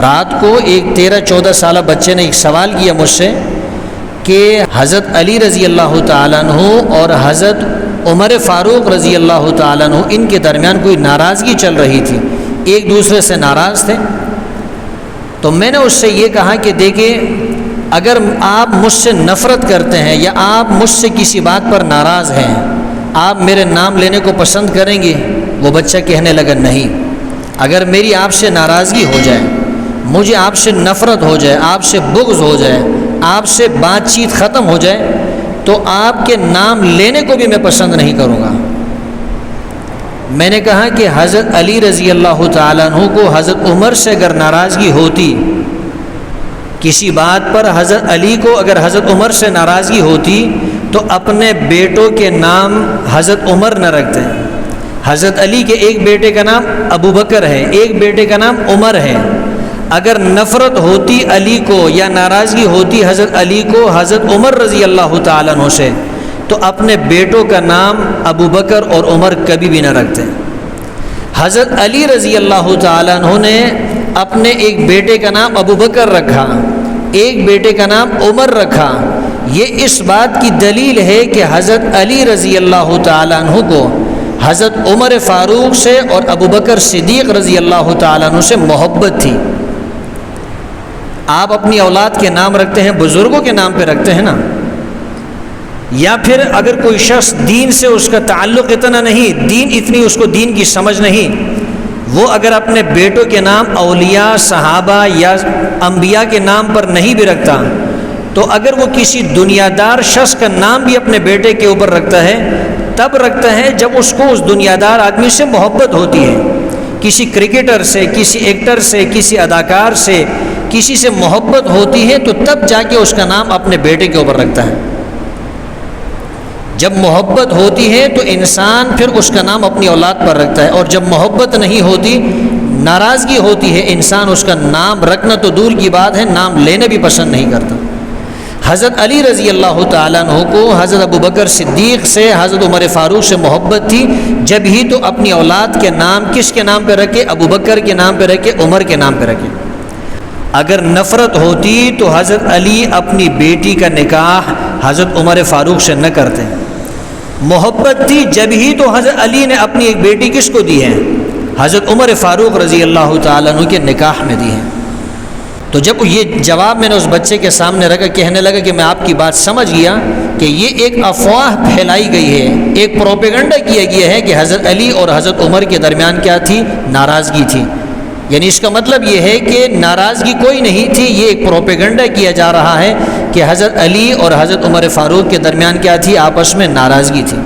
رات کو ایک 13-14 سالہ بچے نے ایک سوال کیا مجھ سے کہ حضرت علی رضی اللہ تعالیٰ عنہ اور حضرت عمر فاروق رضی اللہ تعالیٰ عنہ ان کے درمیان کوئی ناراضگی چل رہی تھی، ایک دوسرے سے ناراض تھے۔ تو میں نے اس سے یہ کہا کہ دیکھیں، اگر آپ مجھ سے نفرت کرتے ہیں یا آپ مجھ سے کسی بات پر ناراض ہیں، آپ میرے نام لینے کو پسند کریں گے؟ وہ بچہ کہنے لگا نہیں، اگر میری آپ سے ناراضگی ہو جائے، مجھے آپ سے نفرت ہو جائے، آپ سے بغض ہو جائے، آپ سے بات چیت ختم ہو جائے تو آپ کے نام لینے کو بھی میں پسند نہیں کروں گا۔ میں نے کہا کہ حضرت علی رضی اللہ تعالیٰ عنہ کو حضرت عمر سے اگر ناراضگی ہوتی، کسی بات پر حضرت علی کو اگر حضرت عمر سے ناراضگی ہوتی تو اپنے بیٹوں کے نام حضرت عمر نہ رکھتے۔ حضرت علی کے ایک بیٹے کا نام ابو بکر ہے، ایک بیٹے کا نام عمر ہے۔ اگر نفرت ہوتی علی کو یا ناراضگی ہوتی حضرت علی کو حضرت عمر رضی اللہ تعالیٰ عنہ سے تو اپنے بیٹوں کا نام ابو بکر اور عمر کبھی بھی نہ رکھتے۔ حضرت علی رضی اللہ تعالیٰ عنہ نے اپنے ایک بیٹے کا نام ابو بکر رکھا، ایک بیٹے کا نام عمر رکھا۔ یہ اس بات کی دلیل ہے کہ حضرت علی رضی اللہ تعالیٰ عنہ کو حضرت عمر فاروق سے اور ابو بکر صدیق رضی اللہ تعالیٰ عنہ سے محبت تھی۔ آپ اپنی اولاد کے نام رکھتے ہیں، بزرگوں کے نام پہ رکھتے ہیں نا، یا پھر اگر کوئی شخص دین سے اس کا تعلق اتنا نہیں، دین اتنی اس کو دین کی سمجھ نہیں، وہ اگر اپنے بیٹوں کے نام اولیاء، صحابہ یا انبیاء کے نام پر نہیں بھی رکھتا، تو اگر وہ کسی دنیا دار شخص کا نام بھی اپنے بیٹے کے اوپر رکھتا ہے تب رکھتا ہے جب اس کو اس دنیا دار آدمی سے محبت ہوتی ہے۔ کسی کرکٹر سے، کسی ایکٹر سے، کسی اداکار سے، کسی سے محبت ہوتی ہے تو تب جا کے اس کا نام اپنے بیٹے کے اوپر رکھتا ہے۔ جب محبت ہوتی ہے تو انسان پھر اس کا نام اپنی اولاد پر رکھتا ہے، اور جب محبت نہیں ہوتی، ناراضگی ہوتی ہے، انسان اس کا نام رکھنا تو دور کی بات ہے، نام لینے بھی پسند نہیں کرتا۔ حضرت علی رضی اللہ تعالیٰ عنہ کو حضرت ابو بکر صدیق سے، حضرت عمر فاروق سے محبت تھی، جب ہی تو اپنی اولاد کے نام کس کے نام پہ رکھے؟ ابو بکر کے نام پہ رکھے، عمر کے نام پہ رکھے۔ اگر نفرت ہوتی تو حضرت علی اپنی بیٹی کا نکاح حضرت عمر فاروق سے نہ کرتے۔ محبت تھی جب ہی تو حضرت علی نے اپنی ایک بیٹی کس کو دی ہے؟ حضرت عمر فاروق رضی اللہ تعالیٰ عنہ کے نکاح میں دی ہے۔ تو جب یہ جواب میں نے اس بچے کے سامنے رکھا، کہنے لگا کہ میں آپ کی بات سمجھ گیا کہ یہ ایک افواہ پھیلائی گئی ہے، ایک پروپیگنڈا کیا گیا ہے کہ حضرت علی اور حضرت عمر کے درمیان کیا تھی؟ ناراضگی تھی۔ یعنی اس کا مطلب یہ ہے کہ ناراضگی کوئی نہیں تھی، یہ ایک پروپیگنڈا کیا جا رہا ہے کہ حضرت علی اور حضرت عمر فاروق کے درمیان کیا تھی؟ آپس میں ناراضگی تھی۔